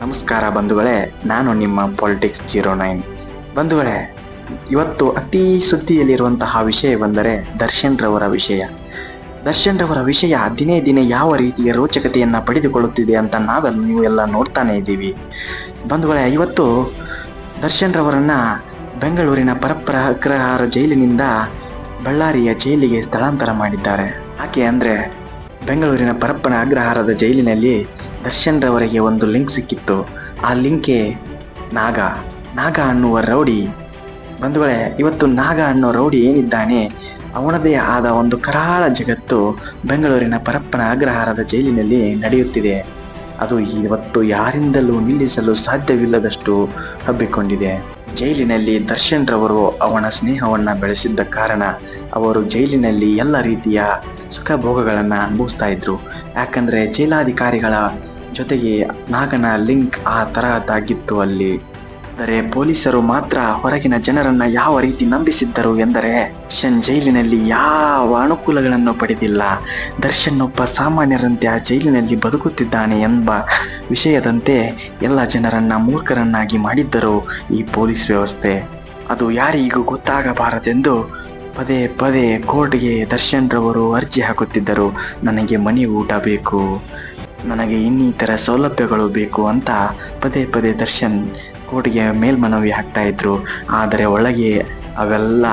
ನಮಸ್ಕಾರ ಬಂಧುಗಳೇ, ನಾನು ನಿಮ್ಮ Politics09 ಬಂಧುಗಳೇ. ಇವತ್ತು ಅತಿ ಸುದ್ದಿಯಲ್ಲಿರುವಂತಹ ವಿಷಯವೆಂದರೆ ದರ್ಶನ್ ರವರ ವಿಷಯ. ದರ್ಶನ್ ರವರ ವಿಷಯ ದಿನೇ ದಿನೇ ಯಾವ ರೀತಿಯ ರೋಚಕತೆಯನ್ನು ಪಡೆದುಕೊಳ್ಳುತ್ತಿದೆ ಅಂತ ನೀವು ಎಲ್ಲ ನೋಡ್ತಾನೆ ಇದ್ದೀವಿ ಬಂಧುಗಳೇ. ಇವತ್ತು ದರ್ಶನ್ ರವರನ್ನ ಬೆಂಗಳೂರಿನ ಪರಪ್ಪನ ಅಗ್ರಹಾರ ಜೈಲಿನಿಂದ ಬಳ್ಳಾರಿಯ ಜೈಲಿಗೆ ಸ್ಥಳಾಂತರ ಮಾಡಿದ್ದಾರೆ. ಯಾಕೆ ಅಂದರೆ ಬೆಂಗಳೂರಿನ ಪರಪ್ಪನ ಅಗ್ರಹಾರದ ಜೈಲಿನಲ್ಲಿ ದರ್ಶನ್ ರವರಿಗೆ ಒಂದು ಲಿಂಕ್ ಸಿಕ್ಕಿತ್ತು. ಆ ಲಿಂಕೆ ನಾಗ ಅನ್ನುವ ರೌಡಿ. ಬಂಧುಗಳೇ, ಇವತ್ತು ನಾಗ ಅನ್ನೋ ರೌಡಿ ಏನಿದ್ದಾನೆ, ಅವನದೇ ಆದ ಒಂದು ಕರಾಳ ಜಗತ್ತು ಬೆಂಗಳೂರಿನ ಪರಪ್ಪನ ಅಗ್ರಹಾರದ ಜೈಲಿನಲ್ಲಿ ನಡೆಯುತ್ತಿದೆ. ಅದು ಇವತ್ತು ಯಾರಿಂದಲೂ ನಿಲ್ಲಿಸಲು ಸಾಧ್ಯವಿಲ್ಲದಷ್ಟು ಹಬ್ಬಿಕೊಂಡಿದೆ. ಜೈಲಿನಲ್ಲಿ ದರ್ಶನ್ ರವರು ಅವನ ಸ್ನೇಹವನ್ನು ಬೆಳೆಸಿದ್ದ ಕಾರಣ ಅವರು ಜೈಲಿನಲ್ಲಿ ಎಲ್ಲ ರೀತಿಯ ಸುಖ ಭೋಗಗಳನ್ನು ಅನುಭವಿಸ್ತಾ ಇದ್ರು. ಯಾಕಂದರೆ ಜೈಲಾಧಿಕಾರಿಗಳ ಜೊತೆಗೆ ನಾಗನ ಲಿಂಕ್ ಆ ತರಹದ್ದಾಗಿತ್ತು ಅಲ್ಲಿ. ಆದರೆ ಪೊಲೀಸರು ಮಾತ್ರ ಹೊರಗಿನ ಜನರನ್ನ ಯಾವ ರೀತಿ ನಂಬಿಸಿದ್ದರು ಎಂದರೆ, ದರ್ಶನ್ ಜೈಲಿನಲ್ಲಿ ಯಾವ ಅನುಕೂಲಗಳನ್ನು ಪಡೆದಿಲ್ಲ, ದರ್ಶನ್ ಒಬ್ಬ ಸಾಮಾನ್ಯರಂತೆ ಆ ಜೈಲಿನಲ್ಲಿ ಬದುಕುತ್ತಿದ್ದಾನೆ ಎಂಬ ವಿಷಯದಂತೆ ಎಲ್ಲ ಜನರನ್ನ ಮೂರ್ಖರನ್ನಾಗಿ ಮಾಡಿದ್ದರು ಈ ಪೊಲೀಸ್ ವ್ಯವಸ್ಥೆ. ಅದು ಯಾರಿಗೂ ಗೊತ್ತಾಗಬಾರದೆಂದು ಪದೇ ಪದೇ ಕೋರ್ಟ್ಗೆ ದರ್ಶನ್ ರವರು ಅರ್ಜಿ ಹಾಕುತ್ತಿದ್ದರು. ನನಗೆ ಮನೆ ಊಟ ಬೇಕು, ನನಗೆ ಇನ್ನಿತರ ಸೌಲಭ್ಯಗಳು ಬೇಕು ಅಂತ ಪದೇ ಪದೇ ದರ್ಶನ್ ಕೋರ್ಟ್ಗೆ ಮೇಲ್ಮನವಿ ಹಾಕ್ತಾ ಇದ್ರು. ಆದರೆ ಒಳಗೆ ಅವೆಲ್ಲ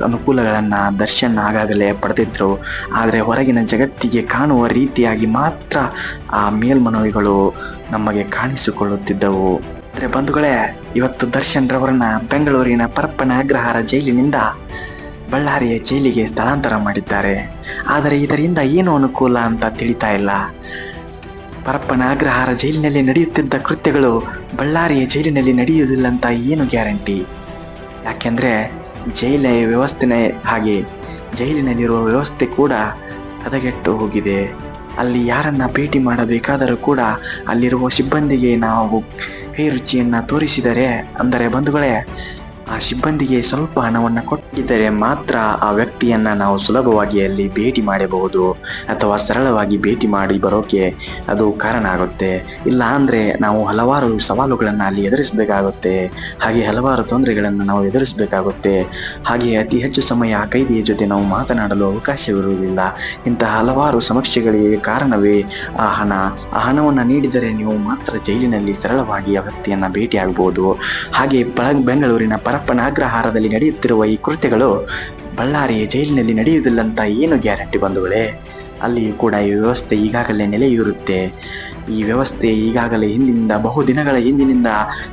ಅನುಕೂಲಗಳನ್ನು ದರ್ಶನ್ ಆಗಾಗಲೇ ಪಡೆದಿದ್ರು. ಆದರೆ ಹೊರಗಿನ ಜಗತ್ತಿಗೆ ಕಾಣುವ ರೀತಿಯಾಗಿ ಮಾತ್ರ ಆ ಮೇಲ್ಮನವಿಗಳು ನಮಗೆ ಕಾಣಿಸಿಕೊಳ್ಳುತ್ತಿದ್ದವು. ಆದರೆ ಬಂಧುಗಳೇ, ಇವತ್ತು ದರ್ಶನ್ ರವರನ್ನ ಬೆಂಗಳೂರಿನ ಪರಪ್ಪನ ಅಗ್ರಹಾರ ಜೈಲಿನಿಂದ ಬಳ್ಳಾರಿಯ ಜೈಲಿಗೆ ಸ್ಥಳಾಂತರ ಮಾಡಿದ್ದಾರೆ. ಆದರೆ ಇದರಿಂದ ಏನು ಅನುಕೂಲ ಅಂತ ತಿಳಿತಾ ಇಲ್ಲ. ಪರಪ್ಪನ ಅಗ್ರಹಾರ ಜೈಲಿನಲ್ಲಿ ನಡೆಯುತ್ತಿದ್ದ ಕೃತ್ಯಗಳು ಬಳ್ಳಾರಿಯ ಜೈಲಿನಲ್ಲಿ ನಡೆಯುವುದಿಲ್ಲ ಅಂತ ಏನು ಗ್ಯಾರಂಟಿ? ಯಾಕೆಂದರೆ ಜೈಲ ವ್ಯವಸ್ಥೆನೇ ಹಾಗೆ, ಜೈಲಿನಲ್ಲಿರುವ ವ್ಯವಸ್ಥೆ ಕೂಡ ಹದಗೆಟ್ಟು ಹೋಗಿದೆ. ಅಲ್ಲಿ ಯಾರನ್ನ ಭೇಟಿ ಮಾಡಬೇಕಾದರೂ ಕೂಡ ಅಲ್ಲಿರುವ ಸಿಬ್ಬಂದಿಗೆ ನಾವು ಕೈ ರುಚಿಯನ್ನು ತೋರಿಸಿದರೆ, ಅಂದರೆ ಬಂಧುಗಳೇ, ಆ ಸಿಬ್ಬಂದಿಗೆ ಸ್ವಲ್ಪ ಹಣವನ್ನು ಕೊಟ್ಟಿದ್ದರೆ ಮಾತ್ರ ಆ ವ್ಯಕ್ತಿಯನ್ನು ನಾವು ಸುಲಭವಾಗಿ ಅಲ್ಲಿ ಭೇಟಿ ಮಾಡಬಹುದು ಅಥವಾ ಸರಳವಾಗಿ ಭೇಟಿ ಮಾಡಿ ಬರೋಕೆ ಅದು ಕಾರಣ ಆಗುತ್ತೆ. ಇಲ್ಲ ಅಂದರೆ ನಾವು ಹಲವಾರು ಸವಾಲುಗಳನ್ನು ಅಲ್ಲಿ ಎದುರಿಸಬೇಕಾಗುತ್ತೆ, ಹಾಗೆ ಹಲವಾರು ತೊಂದರೆಗಳನ್ನು ನಾವು ಎದುರಿಸಬೇಕಾಗುತ್ತೆ. ಹಾಗೆ ಅತಿ ಹೆಚ್ಚು ಸಮಯ ಕೈದಿಯ ಜೊತೆ ನಾವು ಮಾತನಾಡಲು ಅವಕಾಶವಿರುವುದಿಲ್ಲ. ಇಂತಹ ಹಲವಾರು ಸಮಸ್ಯೆಗಳಿಗೆ ಕಾರಣವೇ ಆ ಹಣ. ಆ ಹಣವನ್ನು ನೀಡಿದರೆ ನೀವು ಮಾತ್ರ ಜೈಲಿನಲ್ಲಿ ಸರಳವಾಗಿ ಆ ವ್ಯಕ್ತಿಯನ್ನು ಭೇಟಿಯಾಗಬಹುದು. ಹಾಗೆ ಬೆಂಗಳೂರಿನ ಪರಪ್ಪನ ಅಗ್ರಹಾರದಲ್ಲಿ ನಡೆಯುತ್ತಿರುವ ಈ ಕೃತ್ಯಗಳು ಬಳ್ಳಾರಿಯ ಜೈಲಿನಲ್ಲಿ ನಡೆಯುವುದಿಲ್ಲ ಅಂತ ಏನು ಗ್ಯಾರಂಟಿ ಬಂಧುಗಳೇ? ಅಲ್ಲಿಯೂ ಕೂಡ ಈ ವ್ಯವಸ್ಥೆ ಈಗಾಗಲೇ ನೆಲೆಯೂರುತ್ತೆ. ಈ ವ್ಯವಸ್ಥೆ ಈಗಾಗಲೇ ಬಹುದಿನಗಳ ಹಿಂದಿನಿಂದ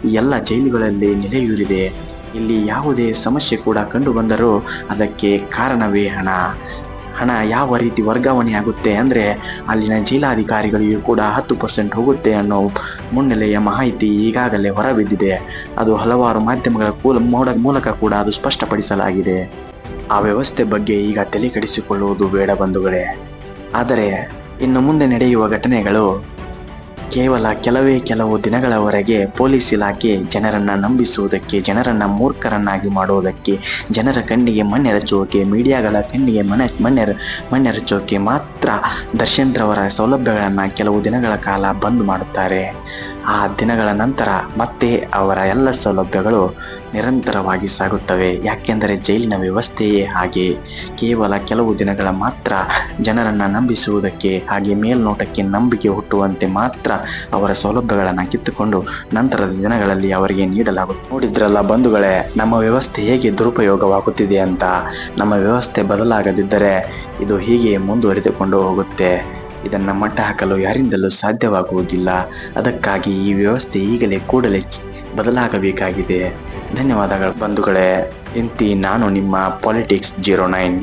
ಈ ಎಲ್ಲ ಜೈಲುಗಳಲ್ಲಿ ನೆಲೆಯೂರಿದೆ. ಇಲ್ಲಿ ಯಾವುದೇ ಸಮಸ್ಯೆ ಕೂಡ ಕಂಡು ಬಂದರೂ ಅದಕ್ಕೆ ಕಾರಣವೇ ಹಣ. ಹಣ ಯಾವ ರೀತಿ ವರ್ಗಾವಣೆ ಆಗುತ್ತೆ ಅಂದರೆ, ಅಲ್ಲಿನ ಜಿಲ್ಲಾಧಿಕಾರಿಗಳಿಗೂ ಕೂಡ 10% ಹೋಗುತ್ತೆ ಅನ್ನೋ ಮುನ್ನೆಲೆಯ ಮಾಹಿತಿ ಈಗಾಗಲೇ ಹೊರಬಿದ್ದಿದೆ. ಅದು ಹಲವಾರು ಮಾಧ್ಯಮಗಳ ಮೂಲಕ ಕೂಡ ಅದು ಸ್ಪಷ್ಟಪಡಿಸಲಾಗಿದೆ. ಆ ವ್ಯವಸ್ಥೆ ಬಗ್ಗೆ ಈಗ ತಲೆ ಕೆಡಿಸಿಕೊಳ್ಳುವುದು ಬೇಡ ಬಂಧುಗಳೇ. ಆದರೆ ಇನ್ನು ಮುಂದೆ ನಡೆಯುವ ಘಟನೆಗಳು ಕೇವಲ ಕೆಲವು ದಿನಗಳವರೆಗೆ ಪೊಲೀಸ್ ಇಲಾಖೆ ಜನರನ್ನ ನಂಬಿಸುವುದಕ್ಕೆ, ಜನರನ್ನ ಮೂರ್ಖರನ್ನಾಗಿ ಮಾಡುವುದಕ್ಕೆ, ಜನರ ಕಣ್ಣಿಗೆ ಮಣ್ಣೆರಚುವಕ್ಕೆ, ಮೀಡಿಯಾಗಳ ಕಣ್ಣಿಗೆ ಮಣ್ಣೆರಚುವಕ್ಕೆ ಮಾತ್ರ ದರ್ಶನ್ ರವರ ಸೌಲಭ್ಯಗಳನ್ನು ಕೆಲವು ದಿನಗಳ ಕಾಲ ಬಂದ್ ಮಾಡುತ್ತಾರೆ. ಆ ದಿನಗಳ ನಂತರ ಮತ್ತೆ ಅವರ ಎಲ್ಲ ಸೌಲಭ್ಯಗಳು ನಿರಂತರವಾಗಿ ಸಾಗುತ್ತವೆ. ಯಾಕೆಂದರೆ ಜೈಲಿನ ವ್ಯವಸ್ಥೆಯೇ ಹಾಗೆ. ಕೇವಲ ಕೆಲವು ದಿನಗಳ ಮಾತ್ರ ಜನರನ್ನು ನಂಬಿಸುವುದಕ್ಕೆ, ಹಾಗೆ ಮೇಲ್ನೋಟಕ್ಕೆ ನಂಬಿಕೆ ಹುಟ್ಟುವಂತೆ ಮಾತ್ರ ಅವರ ಸೌಲಭ್ಯಗಳನ್ನು ಕಿತ್ತುಕೊಂಡು ನಂತರದ ದಿನಗಳಲ್ಲಿ ಅವರಿಗೆ ನೀಡಲಾಗುತ್ತೆ. ನೋಡಿದ್ರಲ್ಲ ಬಂಧುಗಳೇ, ನಮ್ಮ ವ್ಯವಸ್ಥೆ ಹೇಗೆ ದುರುಪಯೋಗವಾಗುತ್ತಿದೆ ಅಂತ. ನಮ್ಮ ವ್ಯವಸ್ಥೆ ಬದಲಾಗದಿದ್ದರೆ ಇದು ಹೀಗೆ ಮುಂದುವರಿದುಕೊಂಡು ಹೋಗುತ್ತೆ. ಇದನ್ನು ಮಟ್ಟ ಹಾಕಲು ಯಾರಿಂದಲೂ ಸಾಧ್ಯವಾಗುವುದಿಲ್ಲ. ಅದಕ್ಕಾಗಿ ಈ ವ್ಯವಸ್ಥೆ ಕೂಡಲೇ ಬದಲಾಗಬೇಕಾಗಿದೆ. ಧನ್ಯವಾದಗಳು ಬಂಧುಗಳೇ. ನಾನು ನಿಮ್ಮ Politics09.